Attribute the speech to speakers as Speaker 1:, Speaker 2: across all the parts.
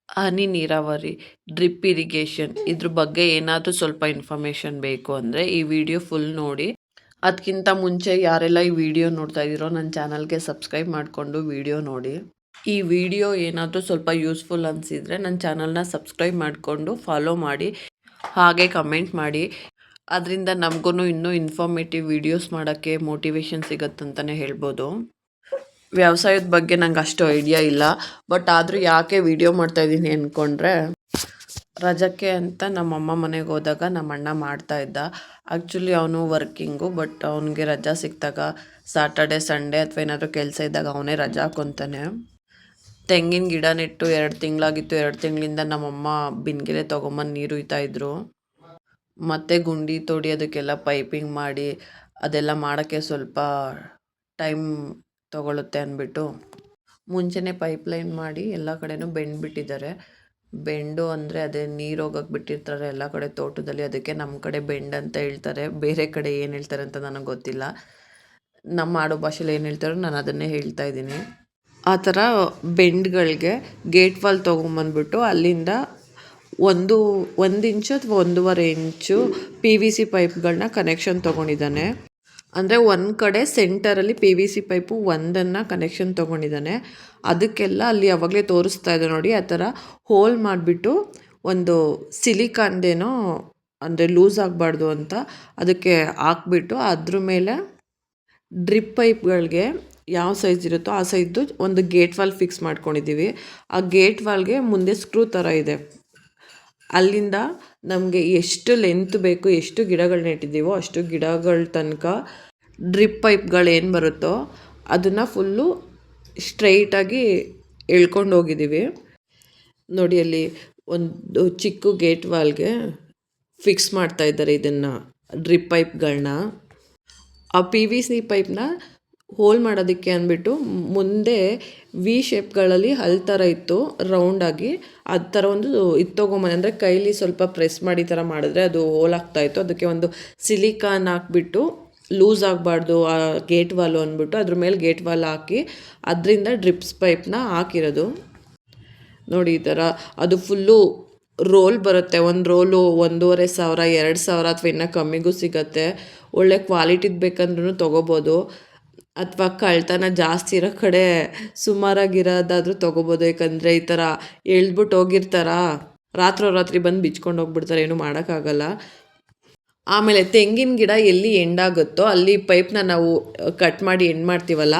Speaker 1: ಹನಿ ನೀರಾವರಿ, drip irrigation ಇದ್ರ ಬಗ್ಗೆ ಏನಾದರೂ ಸ್ವಲ್ಪ ಇನ್ಫಾರ್ಮೇಷನ್ ಬೇಕು ಅಂದರೆ ಈ ವಿಡಿಯೋ ಫುಲ್ ನೋಡಿ. ಅದಕ್ಕಿಂತ ಮುಂಚೆ ಯಾರೆಲ್ಲ ಈ ವಿಡಿಯೋ ನೋಡ್ತಾ ಇದ್ದೀರೋ ನನ್ನ ಚಾನಲ್ಗೆ ಸಬ್ಸ್ಕ್ರೈಬ್ ಮಾಡಿಕೊಂಡು ವಿಡಿಯೋ ನೋಡಿ. ಈ ವಿಡಿಯೋ ಏನಾದರೂ ಸ್ವಲ್ಪ ಯೂಸ್ಫುಲ್ ಅನಿಸಿದರೆ ನನ್ನ ಚಾನಲ್ನ ಸಬ್ಸ್ಕ್ರೈಬ್ ಮಾಡಿಕೊಂಡು ಫಾಲೋ ಮಾಡಿ, ಹಾಗೆ ಕಮೆಂಟ್ ಮಾಡಿ. ಅದರಿಂದ ನಮಗೂ ಇನ್ನೂ ಇನ್ಫಾರ್ಮೇಟಿವ್ ವಿಡಿಯೋಸ್ ಮಾಡೋಕ್ಕೆ ಮೋಟಿವೇಶನ್ ಸಿಗತ್ತಂತಲೇ ಹೇಳ್ಬೋದು. ವ್ಯವಸಾಯದ ಬಗ್ಗೆ ನಂಗೆ ಅಷ್ಟು ಐಡಿಯಾ ಇಲ್ಲ, ಬಟ್ ಆದರೂ ಯಾಕೆ ವಿಡಿಯೋ ಮಾಡ್ತಾಯಿದ್ದೀನಿ ಅಂದ್ಕೊಂಡ್ರೆ, ರಜಕ್ಕೆ ಅಂತ ನಮ್ಮಮ್ಮ ಮನೆಗೆ ಹೋದಾಗ ನಮ್ಮ ಅಣ್ಣ ಮಾಡ್ತಾಯಿದ್ದ. ಆ್ಯಕ್ಚುಲಿ ಅವನು ವರ್ಕಿಂಗು, ಬಟ್ ಅವನಿಗೆ ರಜಾ ಸಿಕ್ಕಿದಾಗ ಸಾಟರ್ಡೆ ಸಂಡೇ ಅಥವಾ ಏನಾದರೂ ಕೆಲಸ ಇದ್ದಾಗ ಅವನೇ ರಜಾ ಹಾಕ್ಕೊತಾನೆ. ತೆಂಗಿನ ಗಿಡ ನೆಟ್ಟು 2 ತಿಂಗಳಾಗಿತ್ತು. 2 ತಿಂಗಳಿಂದ ನಮ್ಮಮ್ಮ ಬಿನ್ಗೆಲೆ ತೊಗೊಂಬಂದು ನೀರು ಹುಯ್ತಾಯಿದ್ರು. ಮತ್ತು ಗುಂಡಿ ತೋಡಿ ಅದಕ್ಕೆಲ್ಲ ಪೈಪಿಂಗ್ ಮಾಡಿ ಅದೆಲ್ಲ ಮಾಡೋಕ್ಕೆ ಸ್ವಲ್ಪ ಟೈಮ್ ತೊಗೊಳುತ್ತೆ ಅಂದ್ಬಿಟ್ಟು ಮುಂಚೆನೇ ಪೈಪ್ಲೈನ್ ಮಾಡಿ ಎಲ್ಲ ಕಡೆನೂ ಬೆಂಡು ಬಿಟ್ಟಿದ್ದಾರೆ. ಬೆಂಡು ಅಂದರೆ ಅದೇ ನೀರು ಹೋಗಕ್ಕೆ ಬಿಟ್ಟಿರ್ತಾರೆ ಎಲ್ಲ ಕಡೆ ತೋಟದಲ್ಲಿ, ಅದಕ್ಕೆ ನಮ್ಮ ಕಡೆ ಬೆಂಡು ಅಂತ ಹೇಳ್ತಾರೆ. ಬೇರೆ ಕಡೆ ಏನು ಹೇಳ್ತಾರೆ ಅಂತ ನನಗೆ ಗೊತ್ತಿಲ್ಲ. ನಮ್ಮ ಆಡೋ ಭಾಷೆಲಿ ಏನು ಹೇಳ್ತಾರೋ ನಾನು ಅದನ್ನೇ ಹೇಳ್ತಾ ಇದ್ದೀನಿ. ಆ ಥರ ಬೆಂಡ್ಗಳಿಗೆ ಗೇಟ್ ವಾಲ್ ತೊಗೊಂಬಂದ್ಬಿಟ್ಟು ಅಲ್ಲಿಂದ 1 ಇಂಚು ಅಥವಾ 1.5 ಇಂಚು PVC ಪೈಪ್ಗಳನ್ನ ಕನೆಕ್ಷನ್ ತೊಗೊಂಡಿದ್ದಾನೆ. ಅಂದರೆ ಒಂದು ಕಡೆ ಸೆಂಟರಲ್ಲಿ PVC ಪೈಪು ಒಂದನ್ನು ಕನೆಕ್ಷನ್ ತೊಗೊಂಡಿದ್ದಾನೆ. ಅದಕ್ಕೆಲ್ಲ ಅಲ್ಲಿ ಯಾವಾಗಲೇ ತೋರಿಸ್ತಾ ಇದೆ ನೋಡಿ, ಆ ಥರ ಹೋಲ್ ಮಾಡಿಬಿಟ್ಟು ಒಂದು ಸಿಲಿಕಾನ್ದೇನೋ ಅಂದರೆ ಲೂಸ್ ಆಗಬಾರ್ದು ಅಂತ ಅದಕ್ಕೆ ಹಾಕ್ಬಿಟ್ಟು ಅದ್ರ ಮೇಲೆ ಡ್ರಿಪ್ ಪೈಪ್ಗಳಿಗೆ ಯಾವ ಸೈಜ್ ಇರುತ್ತೋ ಆ ಸೈಜ್ದು ಒಂದು ಗೇಟ್ ವಾಲ್ ಫಿಕ್ಸ್ ಮಾಡ್ಕೊಂಡಿದ್ದೀವಿ. ಆ ಗೇಟ್ ವಾಲ್ಗೆ ಮುಂದೆ ಸ್ಕ್ರೂ ಥರ ಇದೆ. ಅಲ್ಲಿಂದ ನಮಗೆ ಎಷ್ಟು ಲೆಂತ್ ಬೇಕು, ಎಷ್ಟು ಗಿಡಗಳು ನೆಟ್ಟಿದ್ದೀವೋ ಅಷ್ಟು ಗಿಡಗಳ ತನಕ ಡ್ರಿಪ್ ಪೈಪ್ಗಳೇನು ಬರುತ್ತೋ ಅದನ್ನು ಫುಲ್ಲು ಸ್ಟ್ರೈಟಾಗಿ ಎಳ್ಕೊಂಡು ಹೋಗಿದ್ದೀವಿ ನೋಡಿ. ಅಲ್ಲಿ ಒಂದು ಚಿಕ್ಕ ಗೇಟ್ ವಾಲ್ಗೆ ಫಿಕ್ಸ್ ಮಾಡ್ತಾ ಇದ್ದಾರೆ ಇದನ್ನು ಡ್ರಿಪ್ ಪೈಪ್ಗಳನ್ನ. ಆ PVC ಪೈಪ್ನ ಹೋಲ್ ಮಾಡೋದಕ್ಕೆ ಅಂದ್ಬಿಟ್ಟು ಮುಂದೆ ವಿ ಶೇಪ್ಗಳಲ್ಲಿ ಹಲ್ ಥರ ಇತ್ತು ರೌಂಡಾಗಿ, ಆ ಥರ ಒಂದು ಇದು ತೊಗೊಂಬಂದು ಅಂದರೆ ಕೈಲಿ ಸ್ವಲ್ಪ ಪ್ರೆಸ್ ಮಾಡಿ ಥರ ಮಾಡಿದ್ರೆ ಅದು ಹೋಲ್ ಆಗ್ತಾಯಿತ್ತು. ಅದಕ್ಕೆ ಒಂದು ಸಿಲಿಕಾನ್ ಹಾಕ್ಬಿಟ್ಟು ಲೂಸ್ ಆಗಬಾರ್ದು ಆ ಗೇಟ್ ವಾಲು ಅಂದ್ಬಿಟ್ಟು ಅದ್ರ ಮೇಲೆ ಗೇಟ್ ವಾಲ್ ಹಾಕಿ ಅದರಿಂದ ಡ್ರಿಪ್ಸ್ ಪೈಪ್ನ ಹಾಕಿರೋದು ನೋಡಿ. ಈ ಥರ ಅದು ಫುಲ್ಲು ರೋಲ್ ಬರುತ್ತೆ. ಒಂದು ರೋಲು 1,500 2,000 ಅಥವಾ ಇನ್ನೂ ಕಮ್ಮಿಗೂ ಸಿಗುತ್ತೆ. ಒಳ್ಳೆ ಕ್ವಾಲಿಟಿದು ಬೇಕಂದ್ರೂ ತೊಗೋಬೋದು, ಅಥವಾ ಕಳ್ತನ ಜಾಸ್ತಿ ಇರೋ ಕಡೆ ಸುಮಾರಾಗಿರೋದಾದರೂ ತೊಗೋಬೋದು. ಯಾಕಂದರೆ ಈ ಥರ ಎಳ್ದ್ಬಿಟ್ಟು ಹೋಗಿರ್ತಾರ, ರಾತ್ರಿ ಬಂದು ಬಿಚ್ಕೊಂಡು ಹೋಗ್ಬಿಡ್ತಾರೆ, ಏನೂ ಮಾಡೋಕ್ಕಾಗಲ್ಲ. ಆಮೇಲೆ ತೆಂಗಿನ ಗಿಡ ಎಲ್ಲಿ ಎಂಡಾಗುತ್ತೋ ಅಲ್ಲಿ ಪೈಪ್ನ ನಾವು ಕಟ್ ಮಾಡಿ ಎಂಡ್ ಮಾಡ್ತೀವಲ್ಲ,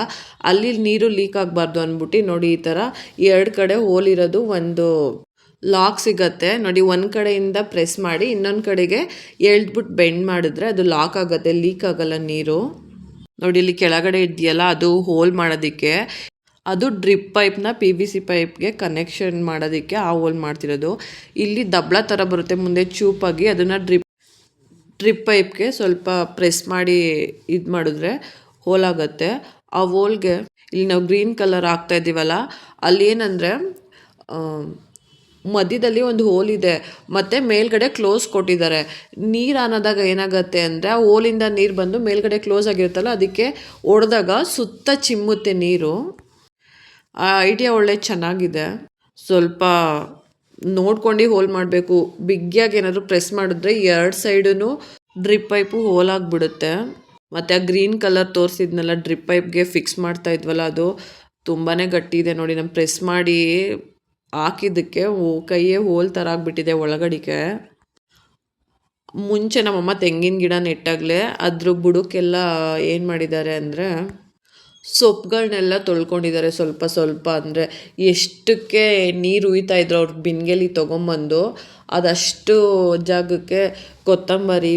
Speaker 1: ಅಲ್ಲಿ ನೀರು ಲೀಕ್ ಆಗಬಾರ್ದು ಅಂದ್ಬಿಟ್ಟು ನೋಡಿ ಈ ಥರ 2 ಕಡೆ ಹೋಲ್ ಇರೋದು ಒಂದು ಲಾಕ್ ಸಿಗತ್ತೆ ನೋಡಿ. ಒಂದು ಕಡೆಯಿಂದ ಪ್ರೆಸ್ ಮಾಡಿ ಇನ್ನೊಂದು ಕಡೆಗೆ ಎಳ್ದ್ಬಿಟ್ಟು ಬೆಂಡ್ ಮಾಡಿದ್ರೆ ಅದು ಲಾಕ್ ಆಗುತ್ತೆ, ಲೀಕ್ ಆಗಲ್ಲ ನೀರು ನೋಡಿ. ಇಲ್ಲಿ ಕೆಳಗಡೆ ಇದೆಯಲ್ಲ ಅದು ಹೋಲ್ ಮಾಡೋದಕ್ಕೆ, ಅದು ಡ್ರಿಪ್ ಪೈಪ್ನ PVC ಪೈಪ್ಗೆ ಕನೆಕ್ಷನ್ ಮಾಡೋದಕ್ಕೆ ಆ ಹೋಲ್ ಮಾಡ್ತಿರೋದು. ಇಲ್ಲಿ ದಬ್ಳ ಥರ ಬರುತ್ತೆ ಮುಂದೆ ಚೂಪಾಗಿ, ಅದನ್ನು ಡ್ರಿಪ್ ಪೈಪ್ಗೆ ಸ್ವಲ್ಪ ಪ್ರೆಸ್ ಮಾಡಿ ಇದು ಮಾಡಿದ್ರೆ ಹೋಲ್ ಆಗುತ್ತೆ. ಆ ಹೋಲ್ಗೆ ಇಲ್ಲಿ ನಾವು ಗ್ರೀನ್ ಕಲರ್ ಹಾಕ್ತಾ ಇದ್ದೀವಲ್ಲ, ಅಲ್ಲಿ ಏನಂದರೆ ಮಧ್ಯದಲ್ಲಿ ಒಂದು ಹೋಲ್ ಇದೆ ಮತ್ತು ಮೇಲ್ಗಡೆ ಕ್ಲೋಸ್ ಕೊಟ್ಟಿದ್ದಾರೆ. ನೀರು ಅನ್ನೋದಾಗ ಏನಾಗುತ್ತೆ ಅಂದರೆ ಆ ಹೋಲಿಂದ ನೀರು ಬಂದು ಮೇಲ್ಗಡೆ ಕ್ಲೋಸ್ ಆಗಿರುತ್ತಲ್ಲ ಅದಕ್ಕೆ ಹೊಡೆದಾಗ ಸುತ್ತ ಚಿಮ್ಮುತ್ತೆ ನೀರು. ಆ ಐಡಿಯಾ ಒಳ್ಳೆ ಚೆನ್ನಾಗಿದೆ. ಸ್ವಲ್ಪ ನೋಡ್ಕೊಂಡು ಹೋಲ್ ಮಾಡಬೇಕು. ಬಿಗ್ಗಿಯಾಗಿ ಏನಾದರೂ ಪ್ರೆಸ್ ಮಾಡಿದ್ರೆ 2 ಸೈಡೂ ಡ್ರಿಪ್ ಪೈಪು ಹೋಲ್ ಆಗಿಬಿಡುತ್ತೆ. ಮತ್ತು ಆ ಗ್ರೀನ್ ಕಲರ್ ತೋರಿಸಿದ್ನಲ್ಲ ಡ್ರಿಪ್ ಪೈಪ್ಗೆ ಫಿಕ್ಸ್ ಮಾಡ್ತಾ ಇದ್ವಲ್ಲ, ಅದು ತುಂಬಾ ಗಟ್ಟಿ ಇದೆ ನೋಡಿ. ನಾನು ಪ್ರೆಸ್ ಮಾಡಿ ಹಾಕಿದ್ದಕ್ಕೆ ಕೈಯೇ ಹೋಲ್ ಥರ ಆಗಿಬಿಟ್ಟಿದೆ ಒಳಗಡೆಗೆ. ಮುಂಚೆ ನಮ್ಮಮ್ಮ ತೆಂಗಿನ ಗಿಡ ನೆಟ್ಟಾಗಲೇ ಅದ್ರ ಬುಡಕ್ಕೆಲ್ಲ ಏನು ಮಾಡಿದ್ದಾರೆ ಅಂದರೆ ಸೊಪ್ಪುಗಳನ್ನೆಲ್ಲ ತೊಳ್ಕೊಂಡಿದ್ದಾರೆ ಸ್ವಲ್ಪ ಅಂದರೆ ಎಷ್ಟಕ್ಕೆ ನೀರು ಹುಯ್ತಾಯಿದ್ರು ಅವ್ರ ಬಿನ್ಗೆಲಿ ತೊಗೊಂಬಂದು ಅದಷ್ಟು ಜಾಗಕ್ಕೆ ಕೊತ್ತಂಬರಿ,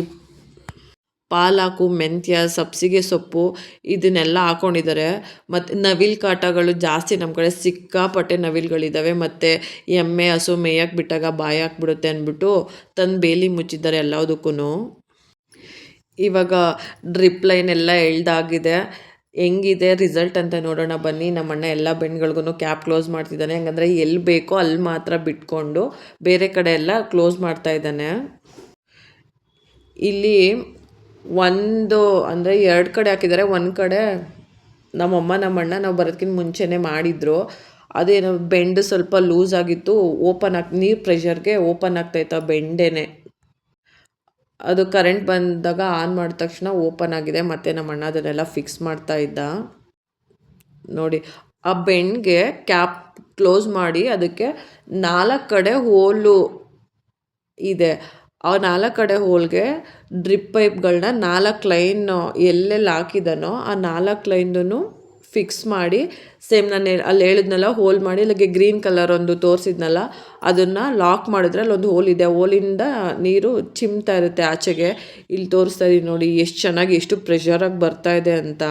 Speaker 1: ಪಾಲಾಕು, ಮೆಂತ್ಯ, ಸಬ್ಸಿಗೆ ಸೊಪ್ಪು ಇದನ್ನೆಲ್ಲ ಹಾಕ್ಕೊಂಡಿದ್ದಾರೆ. ಮತ್ತು ನವಿಲು ಕಾಟಗಳು ಜಾಸ್ತಿ ನಮ್ಮ ಕಡೆ ಸಿಕ್ಕಾಪಟ್ಟೆ ನವಿಲುಗಳಿದ್ದಾವೆ. ಮತ್ತು ಎಮ್ಮೆ ಹಸು ಮೇಯಕ್ಕೆ ಬಿಟ್ಟಾಗ ಬಾಯಿ ಹಾಕ್ಬಿಡುತ್ತೆ ಅಂದ್ಬಿಟ್ಟು ತಂದು ಬೇಲಿ ಮುಚ್ಚಿದ್ದಾರೆ ಎಲ್ಲದಕ್ಕೂ. ಇವಾಗ ಡ್ರಿಪ್ ಲೈನ್ ಎಲ್ಲ ಎಳ್ದಾಗಿದೆ. ಹೆಂಗಿದೆ ರಿಸಲ್ಟ್ ಅಂತ ನೋಡೋಣ ಬನ್ನಿ. ನಮ್ಮಣ್ಣ ಎಲ್ಲ ಬೆಂಡ್ಗಳಿಗೂ ಕ್ಯಾಪ್ ಕ್ಲೋಸ್ ಮಾಡ್ತಿದ್ದಾನೆ. ಹಂಗಂದರೆ ಎಲ್ಲಿ ಬೇಕೋ ಅಲ್ಲಿ ಮಾತ್ರ ಬಿಟ್ಕೊಂಡು ಬೇರೆ ಕಡೆ ಎಲ್ಲ ಕ್ಲೋಸ್ ಮಾಡ್ತಾ ಇದ್ದಾನೆ. ಇಲ್ಲಿ ಒಂದು ಅಂದರೆ 2 ಕಡೆ ಹಾಕಿದ್ದಾರೆ. ಒಂದು ಕಡೆ ನಮ್ಮಮ್ಮ ನಮ್ಮಣ್ಣ ನಾವು ಬರೋದಕ್ಕಿಂತ ಮುಂಚೆನೇ ಮಾಡಿದರು. ಅದೇನು ಬೆಂಡ್ ಸ್ವಲ್ಪ ಲೂಸ್ ಆಗಿತ್ತು, ನೀರು ಪ್ರೆಷರ್ಗೆ ಓಪನ್ ಆಗ್ತಾಯಿತ್ತು ಬೆಂಡೇನೆ. ಅದು ಕರೆಂಟ್ ಬಂದಾಗ ಆನ್ ಮಾಡಿದ ತಕ್ಷಣ ಓಪನ್ ಆಗಿದೆ. ಮತ್ತು ನಮ್ಮ ಅಣ್ಣ ಅದನ್ನೆಲ್ಲ ಫಿಕ್ಸ್ ಮಾಡ್ತಾ ಇದ್ದ. ನೋಡಿ, ಆ ಬೆಂಡ್ಗೆ ಕ್ಯಾಪ್ ಕ್ಲೋಸ್ ಮಾಡಿ ಅದಕ್ಕೆ 4 ಕಡೆ ಹೋಲು ಇದೆ. ಆ 4 ಕಡೆ ಹೋಲ್ಗೆ ಡ್ರಿಪ್ ಪೈಪ್ಗಳನ್ನ 4 ಲೈನ್ ಎಲ್ಲೆಲ್ಲಿ ಹಾಕಿದಾನೋ ಆ 4 ಲೈನ್ದು ಫಿಕ್ಸ್ ಮಾಡಿ, ಸೇಮ್ ನಾನು ಅಲ್ಲಿ ಹೇಳಿದ್ನಲ್ಲ ಹೋಲ್ ಮಾಡಿ, ಅಲ್ಲಿಗೆ ಗ್ರೀನ್ ಕಲರ್ ಒಂದು ತೋರಿಸಿದ್ನಲ್ಲ ಅದನ್ನು ಲಾಕ್ ಮಾಡಿದ್ರೆ ಅಲ್ಲೊಂದು ಹೋಲ್ ಇದೆ. ಹೋಲಿಂದ ನೀರು ಚಿಮ್ತಾ ಇರುತ್ತೆ ಆಚೆಗೆ. ಇಲ್ಲಿ ತೋರಿಸ್ತಾ ಇದೀನಿ ನೋಡಿ ಎಷ್ಟು ಚೆನ್ನಾಗಿ ಎಷ್ಟು ಪ್ರೆಷರಾಗಿ ಬರ್ತಾ ಇದೆ ಅಂತ.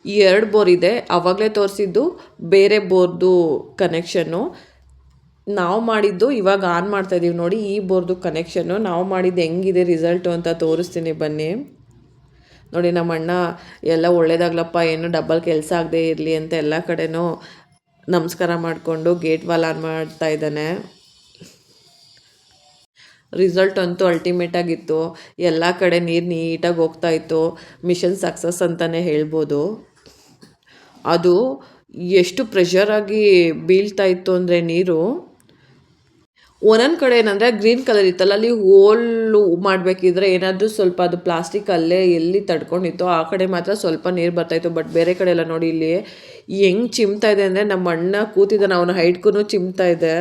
Speaker 1: ಈ 2 ಬೋರ್ ಇದೆ, ಆವಾಗಲೇ ತೋರಿಸಿದ್ದು ಬೇರೆ ಬೋರ್ದು ಕನೆಕ್ಷನ್ನು. ನಾವು ಮಾಡಿದ್ದು ಇವಾಗ ಆನ್ ಮಾಡ್ತಾ ಇದ್ದೀವಿ ನೋಡಿ, ಈ ಬೋರ್ದು ಕನೆಕ್ಷನ್ನು. ನಾವು ಮಾಡಿದ್ದು ಹೆಂಗಿದೆ ರಿಸಲ್ಟು ಅಂತ ತೋರಿಸ್ತೀನಿ ಬನ್ನಿ. ನೋಡಿ, ನಮ್ಮ ಅಣ್ಣ ಎಲ್ಲ ಒಳ್ಳೇದಾಗ್ಲಪ್ಪ, ಏನು ಡಬಲ್ ಕೆಲಸ ಆಗದೆ ಇರಲಿ ಅಂತ ಎಲ್ಲ ಕಡೆನೂ ನಮಸ್ಕಾರ ಮಾಡಿಕೊಂಡು ಗೇಟ್ ವಾಲ್ ಆನ್ ಮಾಡ್ತಾ ಇದ್ದಾನೆ. ರಿಸಲ್ಟ್ ಅಂತೂ ಅಲ್ಟಿಮೇಟ್ ಆಗಿತ್ತು. ಎಲ್ಲ ಕಡೆ ನೀರು ನೀಟಾಗಿ ಹೋಗ್ತಾ ಇತ್ತು. ಮಿಷನ್ ಸಕ್ಸಸ್ ಅಂತಲೇ ಹೇಳ್ಬೋದು. ಅದು ಎಷ್ಟು ಪ್ರೆಷರಾಗಿ ಬೀಳ್ತಾ ಇತ್ತು ಅಂದರೆ ನೀರು, ಒಂದೊಂದು ಕಡೆ ಏನಂದರೆ ಗ್ರೀನ್ ಕಲರ್ ಇತ್ತಲ್ಲ, ಅಲ್ಲಿ ಹೋಲು ಮಾಡಬೇಕಿದ್ರೆ ಏನಾದರೂ ಸ್ವಲ್ಪ ಅದು ಪ್ಲಾಸ್ಟಿಕ್ ಅಲ್ಲೇ ಎಲ್ಲಿ ತಡ್ಕೊಂಡಿತ್ತೋ ಆ ಕಡೆ ಮಾತ್ರ ಸ್ವಲ್ಪ ನೀರು ಬರ್ತಾಯಿತ್ತು. ಬಟ್ ಬೇರೆ ಕಡೆ ಎಲ್ಲ ನೋಡಿ ಇಲ್ಲಿ ಹೆಂಗೆ ಚಿಮ್ತಾ ಇದೆ ಅಂದರೆ, ನಮ್ಮ ಅಣ್ಣ ಕೂತಿದ್ದಾನೆ, ಅವನ ಹೈಟ್ಗೂ ಚಿಮ್ತಾ ಇದೆ.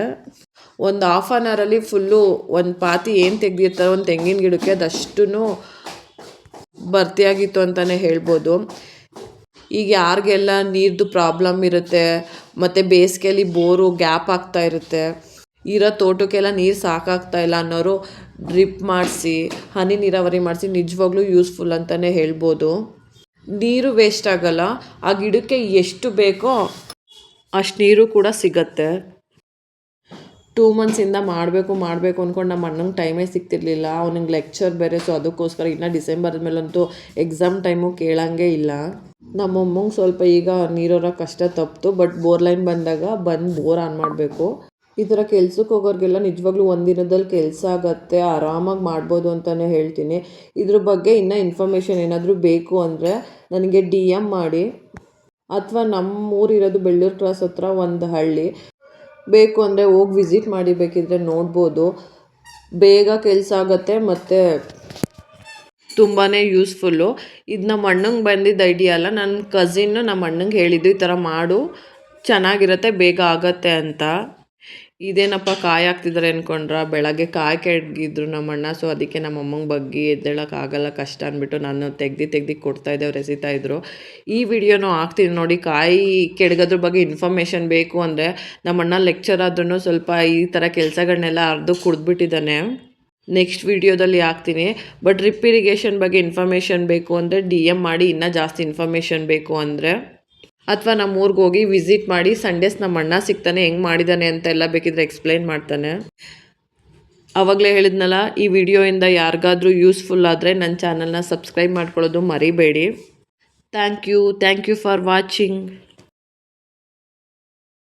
Speaker 1: ಒಂದು ಹಾಫ್ ಆನ್ ಅವರಲ್ಲಿ ಫುಲ್ಲು ಒಂದು ಪಾತಿ ಏನು ತೆಗ್ದಿರ್ತಾರೆ ಒಂದು ತೆಂಗಿನ ಗಿಡಕ್ಕೆ ಅದಷ್ಟು ಭರ್ತಿಯಾಗಿತ್ತು ಅಂತಲೇ ಹೇಳ್ಬೋದು. ಈಗ ಯಾರಿಗೆಲ್ಲ ನೀರ್ದು ಪ್ರಾಬ್ಲಮ್ ಇರುತ್ತೆ ಮತ್ತು ಬೇಸಿಗೆಯಲ್ಲಿ ಬೋರು ಗ್ಯಾಪ್ ಆಗ್ತಾ ಇರುತ್ತೆ, ಇರೋ ತೋಟಕ್ಕೆಲ್ಲ ನೀರು ಸಾಕಾಗ್ತಾ ಇಲ್ಲ ಅನ್ನೋರು ಡ್ರಿಪ್ ಮಾಡಿಸಿ ಹನಿ ನೀರಾವರಿ ಮಾಡಿಸಿ ನಿಜವಾಗ್ಲೂ ಯೂಸ್ಫುಲ್ ಅಂತಲೇ ಹೇಳ್ಬೋದು. ನೀರು ವೇಸ್ಟ್ ಆಗಲ್ಲ, ಆ ಗಿಡಕ್ಕೆ ಎಷ್ಟು ಬೇಕೋ ಅಷ್ಟು ನೀರು ಕೂಡ ಸಿಗತ್ತೆ. 2 ಮಂತ್ಸಿಂದ ಮಾಡಬೇಕು ಅಂದ್ಕೊಂಡು ನಮ್ಮ ಅಣ್ಣಂಗೆ ಟೈಮೇ ಸಿಗ್ತಿರ್ಲಿಲ್ಲ. ಅವನಿಗೆ ಲೆಕ್ಚರ್ ಬೇರೆ, ಸೊ ಅದಕ್ಕೋಸ್ಕರ ಇನ್ನು ಡಿಸೆಂಬರ್ ಮೇಲಂತೂ ಎಕ್ಸಾಮ್ ಟೈಮು ಕೇಳಂಗೆ ಇಲ್ಲ. ನಮ್ಮಮ್ಮಂಗೆ ಸ್ವಲ್ಪ ಈಗ ನೀರೋರ ಕಷ್ಟ ತಪ್ಪಿತು, ಬಟ್ ಬೋರ್ ಲೈನ್ ಬಂದಾಗ ಬೋರ್ ಆನ್ ಮಾಡಬೇಕು. ಈ ಥರ ಕೆಲ್ಸಕ್ಕೆ ಹೋಗೋರಿಗೆಲ್ಲ ನಿಜವಾಗ್ಲೂ ಒಂದಿನದಲ್ಲಿ ಕೆಲಸ ಆಗತ್ತೆ, ಆರಾಮಾಗಿ ಮಾಡ್ಬೋದು ಅಂತಲೇ ಹೇಳ್ತೀನಿ. ಇದ್ರ ಬಗ್ಗೆ ಇನ್ನೂ ಇನ್ಫಾರ್ಮೇಷನ್ ಏನಾದರೂ ಬೇಕು ಅಂದರೆ ನನಗೆ DM ಮಾಡಿ, ಅಥವಾ ನಮ್ಮ ಊರಿರೋದು ಬೆಳ್ಳೂರು ಕ್ರಾಸ್ ಹತ್ರ ಒಂದು ಹಳ್ಳಿ, ಬೇಕು ಅಂದರೆ ಹೋಗಿ ವಿಸಿಟ್ ಮಾಡಿ ಬೇಕಿದ್ರೆ ನೋಡ್ಬೋದು. ಬೇಗ ಕೆಲಸ ಆಗುತ್ತೆ ಮತ್ತು ತುಂಬಾ ಯೂಸ್ಫುಲ್ಲು. ಇದು ನಮ್ಮ ಅಣ್ಣಂಗೆ ಬಂದಿದ್ದ ಐಡಿಯಾ ಅಲ್ಲ, ನನ್ನ ಕಸಿನ್ನು ನಮ್ಮ ಅಣ್ಣಂಗೆ ಹೇಳಿದ್ದು ಈ ಥರ ಮಾಡು ಚೆನ್ನಾಗಿರುತ್ತೆ ಬೇಗ ಆಗತ್ತೆ ಅಂತ. ಇದೇನಪ್ಪ ಕಾಯಿ ಹಾಕ್ತಿದ್ದಾರೆ ಅಂದ್ಕೊಂಡ್ರ, ಬೆಳಗ್ಗೆ ಕಾಯಿ ಕೆಡಗಿದ್ರು ನಮ್ಮ ಅಣ್ಣ, ಸೊ ಅದಕ್ಕೆ ನಮ್ಮ ಅಮ್ಮಂಗೆ ಬಗ್ಗೆ ಎದ್ದೇಳೋಕ್ಕಾಗಲ್ಲ ಕಷ್ಟ ಅಂದ್ಬಿಟ್ಟು ನಾನು ತೆಗ್ದು ಕೊಡ್ತಾಯಿದ್ದೆ, ಅವ್ರು ಎಸಿತಾಯಿದ್ರು. ಈ ವಿಡಿಯೋನು ಹಾಕ್ತೀನಿ ನೋಡಿ. ಕಾಯಿ ಕೆಡಗೋದ್ರ ಬಗ್ಗೆ ಇನ್ಫಾರ್ಮೇಷನ್ ಬೇಕು ಅಂದರೆ, ನಮ್ಮ ಅಣ್ಣ ಲೆಕ್ಚರ್ ಆದ್ರೂ ಸ್ವಲ್ಪ ಈ ಥರ ಕೆಲಸಗಳನ್ನೆಲ್ಲ ಅರ್ಧ ಕುಡಿದ್ಬಿಟ್ಟಿದ್ದಾನೆ. ನೆಕ್ಸ್ಟ್ ವಿಡಿಯೋದಲ್ಲಿ ಹಾಕ್ತೀನಿ. ಬಟ್ ಡ್ರಿಪ್ ಇರಿಗೇಷನ್ ಬಗ್ಗೆ ಇನ್ಫಾರ್ಮೇಷನ್ ಬೇಕು ಅಂದರೆ DM ಮಾಡಿ, ಇನ್ನೂ ಜಾಸ್ತಿ ಇನ್ಫಾರ್ಮೇಷನ್ ಬೇಕು ಅಂದರೆ. ಅಥವಾ ನಮ್ಮ ಊರಿಗೆ ಹೋಗಿ ವಿಸಿಟ್ ಮಾಡಿ, ಸಂಡೇಸ್ ನಮ್ಮ ಅಣ್ಣ ಸಿಗ್ತಾನೆ, ಹೆಂಗೆ ಮಾಡಿದ್ದಾನೆ ಅಂತ ಎಲ್ಲ ಬೇಕಿದ್ರೆ ಎಕ್ಸ್ಪ್ಲೈನ್ ಮಾಡ್ತಾನೆ. ಆವಾಗಲೇ ಹೇಳಿದ್ನಲ್ಲ, ಈ ವಿಡಿಯೋಯಿಂದ ಯಾರಿಗಾದ್ರೂ ಯೂಸ್ಫುಲ್ ಆದರೆ ನನ್ನ ಚಾನಲ್ನ ಸಬ್ಸ್ಕ್ರೈಬ್ ಮಾಡ್ಕೊಳ್ಳೋದು ಮರಿಬೇಡಿ. Thank you for watching.